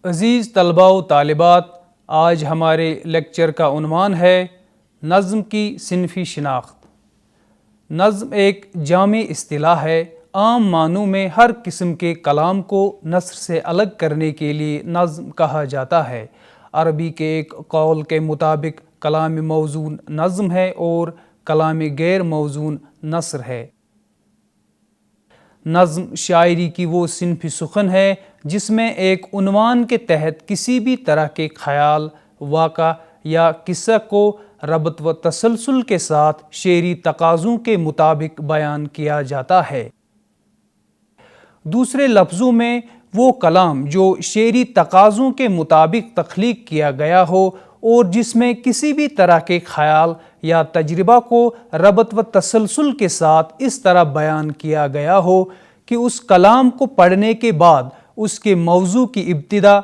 عزیز طلباء و طالبات، آج ہمارے لیکچر کا عنوان ہے نظم کی صنفی شناخت۔ نظم ایک جامع اصطلاح ہے۔ عام معنوں میں ہر قسم کے کلام کو نثر سے الگ کرنے کے لیے نظم کہا جاتا ہے۔ عربی کے ایک قول کے مطابق کلام موزون نظم ہے اور کلام غیر موزون نثر ہے۔ نظم شاعری کی وہ صنفی سخن ہے جس میں ایک عنوان کے تحت کسی بھی طرح کے خیال، واقعہ یا قصہ کو ربط و تسلسل کے ساتھ شعری تقاضوں کے مطابق بیان کیا جاتا ہے۔ دوسرے لفظوں میں وہ کلام جو شعری تقاضوں کے مطابق تخلیق کیا گیا ہو اور جس میں کسی بھی طرح کے خیال یا تجربہ کو ربط و تسلسل کے ساتھ اس طرح بیان کیا گیا ہو کہ اس کلام کو پڑھنے کے بعد اس کے موضوع کی ابتدا،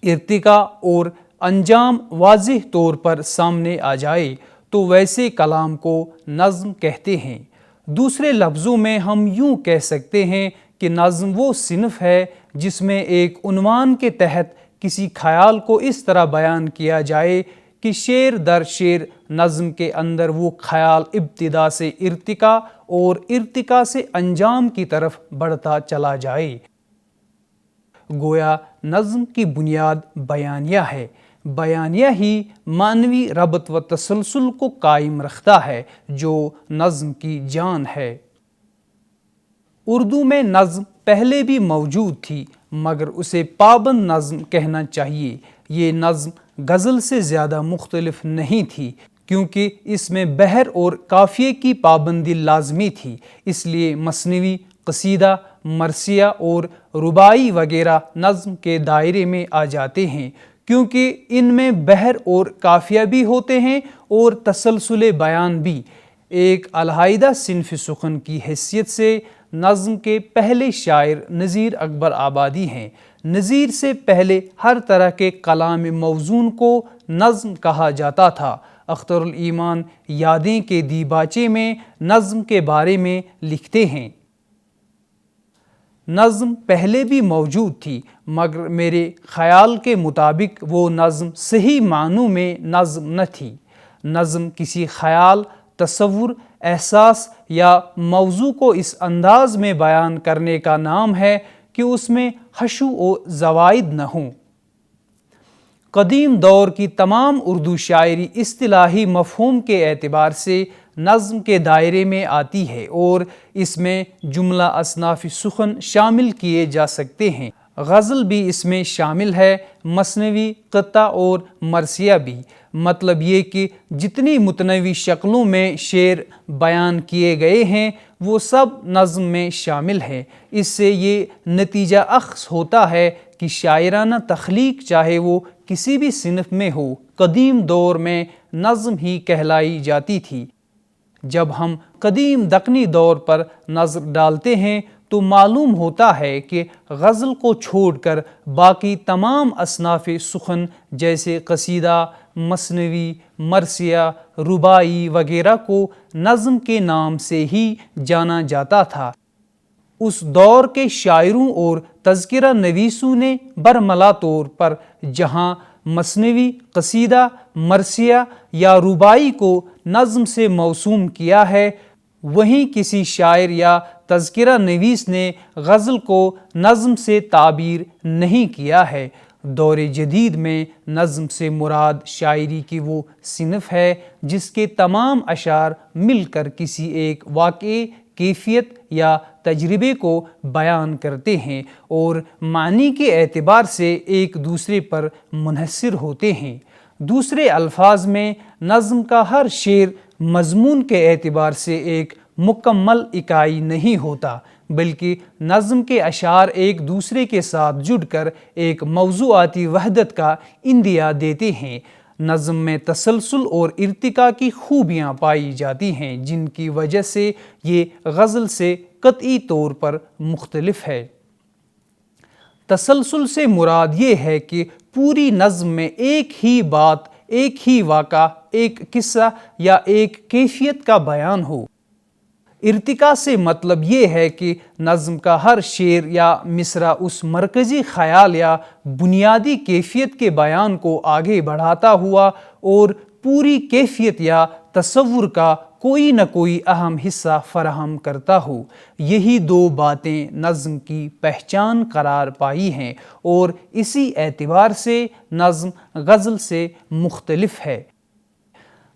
ارتقاء اور انجام واضح طور پر سامنے آ جائے تو ویسے کلام کو نظم کہتے ہیں۔ دوسرے لفظوں میں ہم یوں کہہ سکتے ہیں کہ نظم وہ صنف ہے جس میں ایک عنوان کے تحت کسی خیال کو اس طرح بیان کیا جائے کہ شعر در شعر نظم کے اندر وہ خیال ابتدا سے ارتقاء اور ارتقاء سے انجام کی طرف بڑھتا چلا جائے۔ گویا نظم کی بنیاد بیانیہ ہے۔ بیانیہ ہی معنوی ربط و تسلسل کو قائم رکھتا ہے جو نظم کی جان ہے۔ اردو میں نظم پہلے بھی موجود تھی مگر اسے پابند نظم کہنا چاہیے۔ یہ نظم غزل سے زیادہ مختلف نہیں تھی کیونکہ اس میں بحر اور قافیے کی پابندی لازمی تھی، اس لیے مثنوی، قصیدہ، مرثیہ اور رباعی وغیرہ نظم کے دائرے میں آ جاتے ہیں کیونکہ ان میں بحر اور قافیہ بھی ہوتے ہیں اور تسلسل بیان بھی۔ ایک علیحدہ صنف سخن کی حیثیت سے نظم کے پہلے شاعر نذیر اکبر آبادی ہیں۔ نذیر سے پہلے ہر طرح کے کلام موزون کو نظم کہا جاتا تھا۔ اختر الایمان یادیں کے دیباچے میں نظم کے بارے میں لکھتے ہیں: نظم پہلے بھی موجود تھی مگر میرے خیال کے مطابق وہ نظم صحیح معنوں میں نظم نہ تھی۔ نظم کسی خیال، تصور، احساس یا موضوع کو اس انداز میں بیان کرنے کا نام ہے کہ اس میں حشو و زوائد نہ ہوں۔ قدیم دور کی تمام اردو شاعری اصطلاحی مفہوم کے اعتبار سے نظم کے دائرے میں آتی ہے اور اس میں جملہ اصناف سخن شامل کیے جا سکتے ہیں۔ غزل بھی اس میں شامل ہے، مثنوی، قطع اور مرثیہ بھی۔ مطلب یہ کہ جتنی متنوع شکلوں میں شعر بیان کیے گئے ہیں وہ سب نظم میں شامل ہیں۔ اس سے یہ نتیجہ اخذ ہوتا ہے کہ شاعرانہ تخلیق چاہے وہ کسی بھی صنف میں ہو، قدیم دور میں نظم ہی کہلائی جاتی تھی۔ جب ہم قدیم دکنی دور پر نظر ڈالتے ہیں تو معلوم ہوتا ہے کہ غزل کو چھوڑ کر باقی تمام اصناف سخن جیسے قصیدہ، مثنوی، مرثیہ، رباعی وغیرہ کو نظم کے نام سے ہی جانا جاتا تھا۔ اس دور کے شاعروں اور تذکرہ نویسوں نے برملا طور پر جہاں مثنوی، قصیدہ، مرثیہ یا رباعی کو نظم سے موسوم کیا ہے، وہیں کسی شاعر یا تذکرہ نویس نے غزل کو نظم سے تعبیر نہیں کیا ہے۔ دور جدید میں نظم سے مراد شاعری کی وہ صنف ہے جس کے تمام اشعار مل کر کسی ایک واقعے، کیفیت یا تجربے کو بیان کرتے ہیں اور معنی کے اعتبار سے ایک دوسرے پر منحصر ہوتے ہیں۔ دوسرے الفاظ میں نظم کا ہر شعر مضمون کے اعتبار سے ایک مکمل اکائی نہیں ہوتا بلکہ نظم کے اشعار ایک دوسرے کے ساتھ جڑ کر ایک موضوعاتی وحدت کا اندیا دیتے ہیں۔ نظم میں تسلسل اور ارتقاء کی خوبیاں پائی جاتی ہیں جن کی وجہ سے یہ غزل سے قطعی طور پر مختلف ہے۔ تسلسل سے مراد یہ ہے کہ پوری نظم میں ایک ہی بات، ایک ہی واقعہ، ایک قصہ یا ایک کیفیت کا بیان ہو۔ ارتقاء سے مطلب یہ ہے کہ نظم کا ہر شعر یا مصرع اس مرکزی خیال یا بنیادی کیفیت کے بیان کو آگے بڑھاتا ہوا اور پوری کیفیت یا تصور کا کوئی نہ کوئی اہم حصہ فراہم کرتا ہو۔ یہی دو باتیں نظم کی پہچان قرار پائی ہیں اور اسی اعتبار سے نظم غزل سے مختلف ہے۔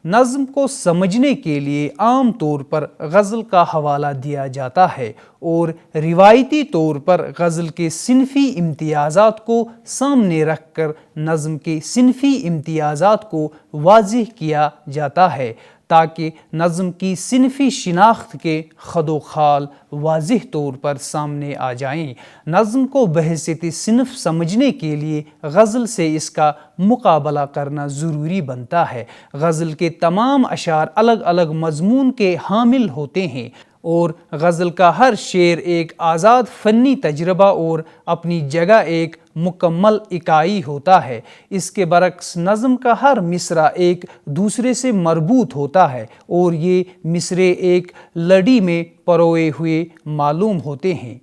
نظم کو سمجھنے کے لیے عام طور پر غزل کا حوالہ دیا جاتا ہے اور روایتی طور پر غزل کے صنفی امتیازات کو سامنے رکھ کر نظم کے صنفی امتیازات کو واضح کیا جاتا ہے تاکہ نظم کی صنفی شناخت کے خد و خال واضح طور پر سامنے آ جائیں۔ نظم کو بحیثیت صنف سمجھنے کے لیے غزل سے اس کا مقابلہ کرنا ضروری بنتا ہے۔ غزل کے تمام اشعار الگ الگ مضمون کے حامل ہوتے ہیں اور غزل کا ہر شعر ایک آزاد فنی تجربہ اور اپنی جگہ ایک مکمل اکائی ہوتا ہے۔ اس کے برعکس نظم کا ہر مصرع ایک دوسرے سے مربوط ہوتا ہے اور یہ مصرعے ایک لڑی میں پروئے ہوئے معلوم ہوتے ہیں۔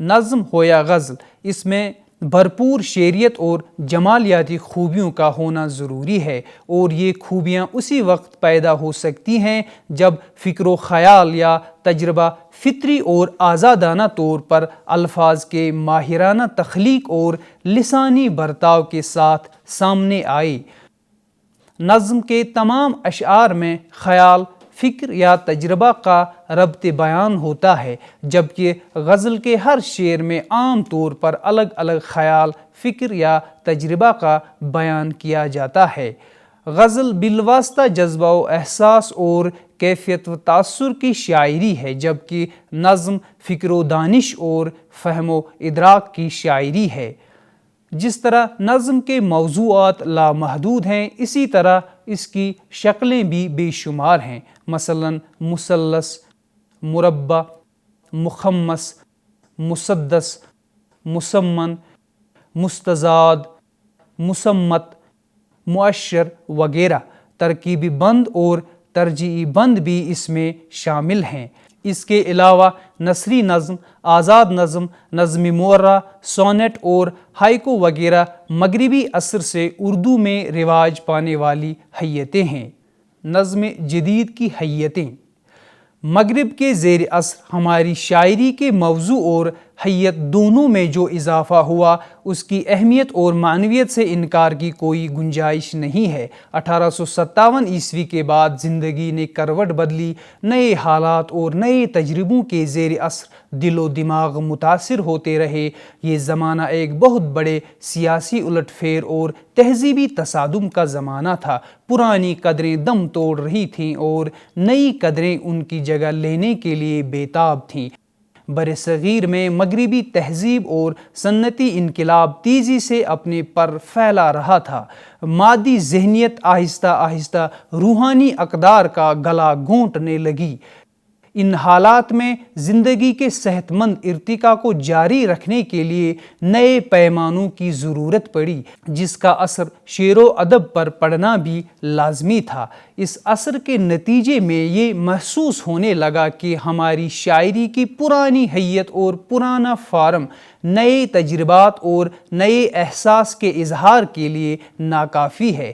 نظم ہو یا غزل، اس میں بھرپور شعریت اور جمالیاتی خوبیوں کا ہونا ضروری ہے اور یہ خوبیاں اسی وقت پیدا ہو سکتی ہیں جب فکر و خیال یا تجربہ فطری اور آزادانہ طور پر الفاظ کے ماہرانہ تخلیق اور لسانی برتاؤ کے ساتھ سامنے آئے۔ نظم کے تمام اشعار میں خیال، فکر یا تجربہ کا ربط بیان ہوتا ہے، جبکہ غزل کے ہر شعر میں عام طور پر الگ الگ خیال، فکر یا تجربہ کا بیان کیا جاتا ہے۔ غزل بالواسطہ جذبہ و احساس اور کیفیت و تاثر کی شاعری ہے، جبکہ نظم فکر و دانش اور فہم و ادراک کی شاعری ہے۔ جس طرح نظم کے موضوعات لامحدود ہیں، اسی طرح اس کی شکلیں بھی بے شمار ہیں۔ مثلاً مثلث، مربع، مخمس، مسدس، مسمن، مستزاد، مسمت، مؤشر وغیرہ۔ ترکیبی بند اور ترجیعی بند بھی اس میں شامل ہیں۔ اس کے علاوہ نثری نظم، آزاد نظم، نظم معرہ، سونیٹ اور ہائیکو وغیرہ مغربی اثر سے اردو میں رواج پانے والی حیتیں ہیں۔ نظم جدید کی حیتیں۔ مغرب کے زیر اثر ہماری شاعری کے موضوع اور حیت دونوں میں جو اضافہ ہوا، اس کی اہمیت اور معنویت سے انکار کی کوئی گنجائش نہیں ہے۔ 1857 کے بعد زندگی نے کروٹ بدلی، نئے حالات اور نئے تجربوں کے زیر اثر دل و دماغ متاثر ہوتے رہے۔ یہ زمانہ ایک بہت بڑے سیاسی الٹ پھیر اور تہذیبی تصادم کا زمانہ تھا۔ پرانی قدریں دم توڑ رہی تھیں اور نئی قدریں ان کی جگہ لینے کے لیے بےتاب تھیں۔ برصغیر میں مغربی تہذیب اور صنعتی انقلاب تیزی سے اپنے پر پھیلا رہا تھا۔ مادی ذہنیت آہستہ آہستہ روحانی اقدار کا گلا گھونٹنے لگی۔ ان حالات میں زندگی کے صحت مند ارتقاء کو جاری رکھنے کے لیے نئے پیمانوں کی ضرورت پڑی، جس کا اثر شعر و ادب پر پڑنا بھی لازمی تھا۔ اس اثر کے نتیجے میں یہ محسوس ہونے لگا کہ ہماری شاعری کی پرانی حیت اور پرانا فارم نئے تجربات اور نئے احساس کے اظہار کے لیے ناکافی ہے۔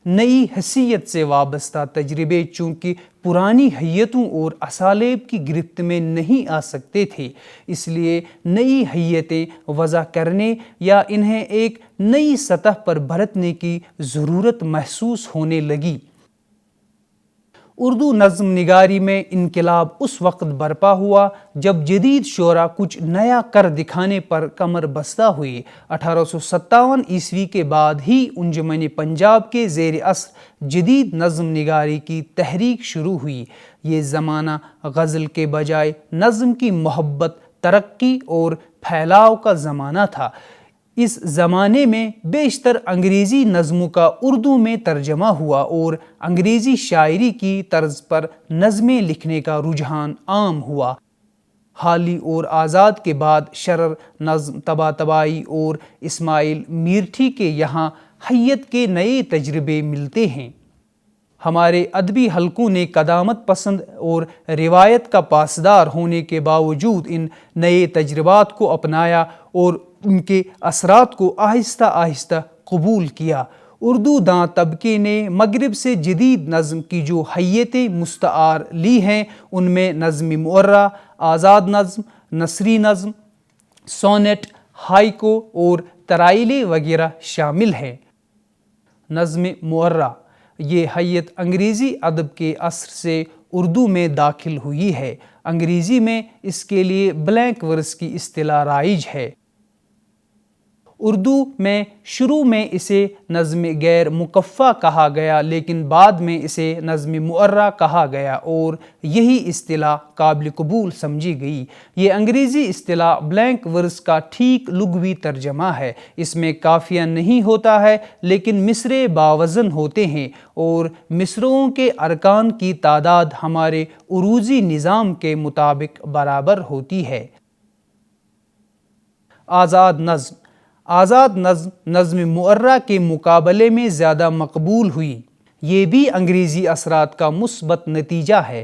نئی حیثیت سے وابستہ تجربے چونکہ پرانی حیتوں اور اسالیب کی گرفت میں نہیں آ سکتے تھے، اس لیے نئی حیتیں وضع کرنے یا انہیں ایک نئی سطح پر برتنے کی ضرورت محسوس ہونے لگی۔ اردو نظم نگاری میں انقلاب اس وقت برپا ہوا جب جدید شعراء کچھ نیا کر دکھانے پر کمر بستہ ہوئے۔ 1857 کے بعد ہی انجمن پنجاب کے زیر اثر جدید نظم نگاری کی تحریک شروع ہوئی۔ یہ زمانہ غزل کے بجائے نظم کی محبت، ترقی اور پھیلاؤ کا زمانہ تھا۔ اس زمانے میں بیشتر انگریزی نظموں کا اردو میں ترجمہ ہوا اور انگریزی شاعری کی طرز پر نظمیں لکھنے کا رجحان عام ہوا۔ حالی اور آزاد کے بعد شرر نظم، طباطبائی اور اسماعیل میرٹھی کے یہاں حیت کے نئے تجربے ملتے ہیں۔ ہمارے ادبی حلقوں نے قدامت پسند اور روایت کا پاسدار ہونے کے باوجود ان نئے تجربات کو اپنایا اور ان کے اثرات کو آہستہ آہستہ قبول کیا۔ اردو داں طبقے نے مغرب سے جدید نظم کی جو حیتیں مستعار لی ہیں ان میں نظم معرہ، آزاد نظم، نثری نظم، سونیٹ، ہائیکو اور ترائیلے وغیرہ شامل ہیں۔ نظم معرہ، یہ حیت انگریزی ادب کے اثر سے اردو میں داخل ہوئی ہے۔ انگریزی میں اس کے لیے بلینک ورس کی اصطلاح رائج ہے۔ اردو میں شروع میں اسے نظم غیر مکفّہ کہا گیا لیکن بعد میں اسے نظم معرہ کہا گیا اور یہی اصطلاح قابل قبول سمجھی گئی۔ یہ انگریزی اصطلاح بلینک ورس کا ٹھیک لغوی ترجمہ ہے۔ اس میں قافیہ نہیں ہوتا ہے لیکن مصرعے باوزن ہوتے ہیں اور مصرعوں کے ارکان کی تعداد ہمارے عروضی نظام کے مطابق برابر ہوتی ہے۔ آزاد نظم، آزاد نظم نظم معرہ کے مقابلے میں زیادہ مقبول ہوئی۔ یہ بھی انگریزی اثرات کا مثبت نتیجہ ہے۔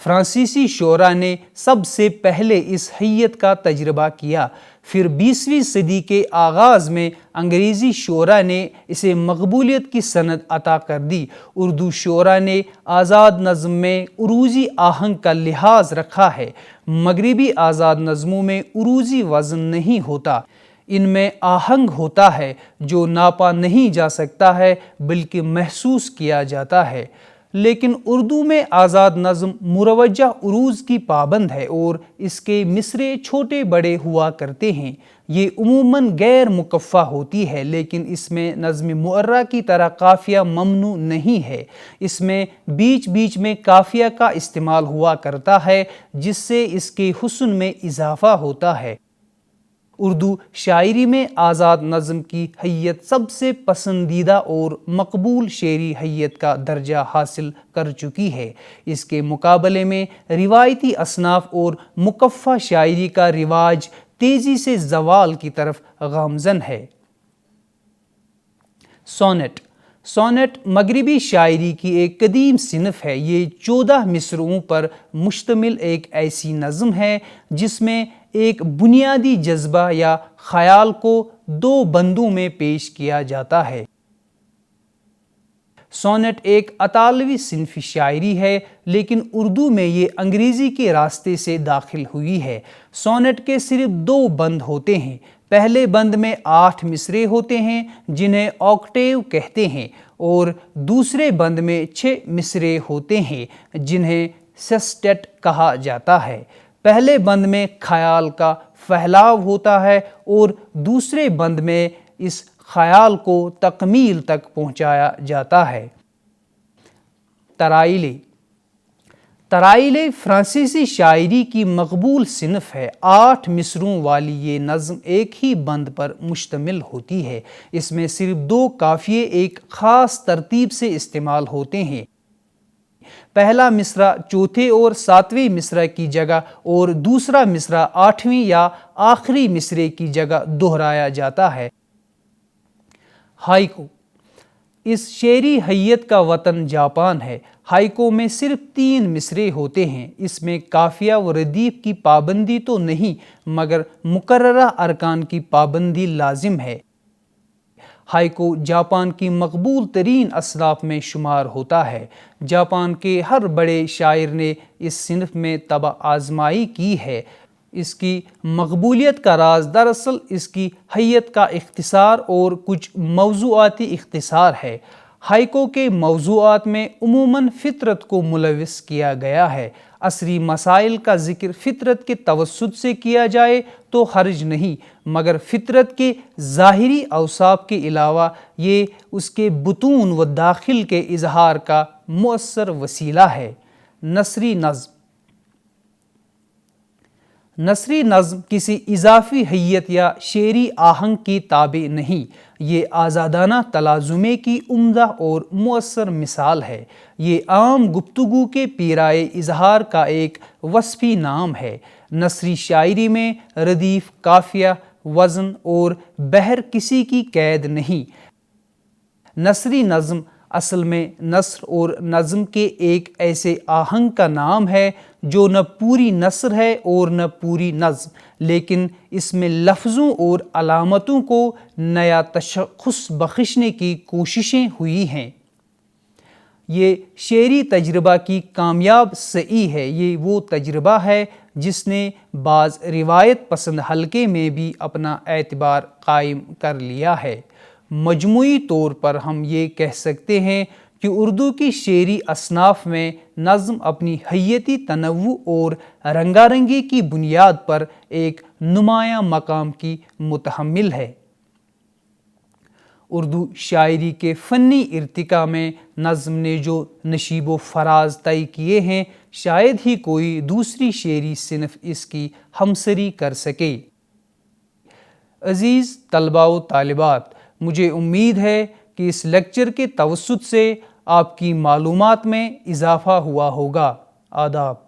فرانسیسی شعراء نے سب سے پہلے اس حیت کا تجربہ کیا، پھر 20ویں صدی کے آغاز میں انگریزی شعراء نے اسے مقبولیت کی سند عطا کر دی۔ اردو شعراء نے آزاد نظم میں عروضی آہنگ کا لحاظ رکھا ہے۔ مغربی آزاد نظموں میں عروضی وزن نہیں ہوتا، ان میں آہنگ ہوتا ہے جو ناپا نہیں جا سکتا ہے بلکہ محسوس کیا جاتا ہے۔ لیکن اردو میں آزاد نظم مروجہ عروض کی پابند ہے اور اس کے مصرعے چھوٹے بڑے ہوا کرتے ہیں۔ یہ عموماً غیر مکفّہ ہوتی ہے لیکن اس میں نظم معرہ کی طرح قافیہ ممنوع نہیں ہے۔ اس میں بیچ بیچ میں قافیہ کا استعمال ہوا کرتا ہے جس سے اس کے حسن میں اضافہ ہوتا ہے۔ اردو شاعری میں آزاد نظم کی حیت سب سے پسندیدہ اور مقبول شعری حیت کا درجہ حاصل کر چکی ہے۔ اس کے مقابلے میں روایتی اصناف اور مکفّہ شاعری کا رواج تیزی سے زوال کی طرف گامزن ہے۔ سونیٹ، سونیٹ مغربی شاعری کی ایک قدیم صنف ہے۔ یہ 14 مصرعوں پر مشتمل ایک ایسی نظم ہے جس میں ایک بنیادی جذبہ یا خیال کو 2 بندوں میں پیش کیا جاتا ہے۔ سونیٹ ایک اطالوی صنفی شاعری ہے لیکن اردو میں یہ انگریزی کے راستے سے داخل ہوئی ہے۔ سونیٹ کے صرف 2 بند ہوتے ہیں۔ پہلے بند میں 8 مصرعے ہوتے ہیں جنہیں آکٹیو کہتے ہیں اور دوسرے بند میں 6 مصرعے ہوتے ہیں جنہیں سیسٹیٹ کہا جاتا ہے۔ پہلے بند میں خیال کا پھیلاؤ ہوتا ہے اور دوسرے بند میں اس خیال کو تکمیل تک پہنچایا جاتا ہے۔ ترائیلے، ترائیلے فرانسیسی شاعری کی مقبول صنف ہے۔ 8 مصرعوں والی یہ نظم ایک ہی بند پر مشتمل ہوتی ہے۔ اس میں صرف 2 قافیے ایک خاص ترتیب سے استعمال ہوتے ہیں۔ پہلا مصرع چوتھے اور 7ویں مصرع کی جگہ اور دوسرا مصرع 8ویں یا آخری مصرعے کی جگہ دہرایا جاتا ہے۔ ہائیکو، اس شعری حیت کا وطن جاپان ہے۔ ہائیکو میں صرف 3 مصرعے ہوتے ہیں۔ اس میں قافیہ و ردیف کی پابندی تو نہیں مگر مقررہ ارکان کی پابندی لازم ہے۔ ہائیکو جاپان کی مقبول ترین اصناف میں شمار ہوتا ہے۔ جاپان کے ہر بڑے شاعر نے اس صنف میں طبع آزمائی کی ہے۔ اس کی مقبولیت کا راز دراصل اس کی حیت کا اختصار اور کچھ موضوعاتی اختصار ہے۔ ہائیکو کے موضوعات میں عموماً فطرت کو ملوث کیا گیا ہے۔ عصری مسائل کا ذکر فطرت کے توسط سے کیا جائے تو حرج نہیں مگر فطرت کے ظاہری اوصاف کے علاوہ یہ اس کے بطون و داخل کے اظہار کا مؤثر وسیلہ ہے۔ نثری نظم، نثری نظم کسی اضافی حیت یا شعری آہنگ کی تابع نہیں، یہ آزادانہ تلازمے کی عمدہ اور مؤثر مثال ہے۔ یہ عام گفتگو کے پیرائے اظہار کا ایک وصفی نام ہے۔ نثری شاعری میں ردیف، قافیہ، وزن اور بحر کسی کی قید نہیں۔ نثری نظم اصل میں نثر اور نظم کے ایک ایسے آہنگ کا نام ہے جو نہ پوری نثر ہے اور نہ پوری نظم، لیکن اس میں لفظوں اور علامتوں کو نیا تشخص بخشنے کی کوششیں ہوئی ہیں۔ یہ شعری تجربہ کی کامیاب سعی ہے۔ یہ وہ تجربہ ہے جس نے بعض روایت پسند حلقے میں بھی اپنا اعتبار قائم کر لیا ہے۔ مجموعی طور پر ہم یہ کہہ سکتے ہیں کہ اردو کی شعری اصناف میں نظم اپنی حیتی تنوع اور رنگا رنگی کی بنیاد پر ایک نمایاں مقام کی متحمل ہے۔ اردو شاعری کے فنی ارتقاء میں نظم نے جو نشیب و فراز طے کیے ہیں، شاید ہی کوئی دوسری شعری صنف اس کی ہمسری کر سکے۔ عزیز طلباء و طالبات، مجھے امید ہے کہ اس لیکچر کے توسط سے آپ کی معلومات میں اضافہ ہوا ہوگا۔ آداب۔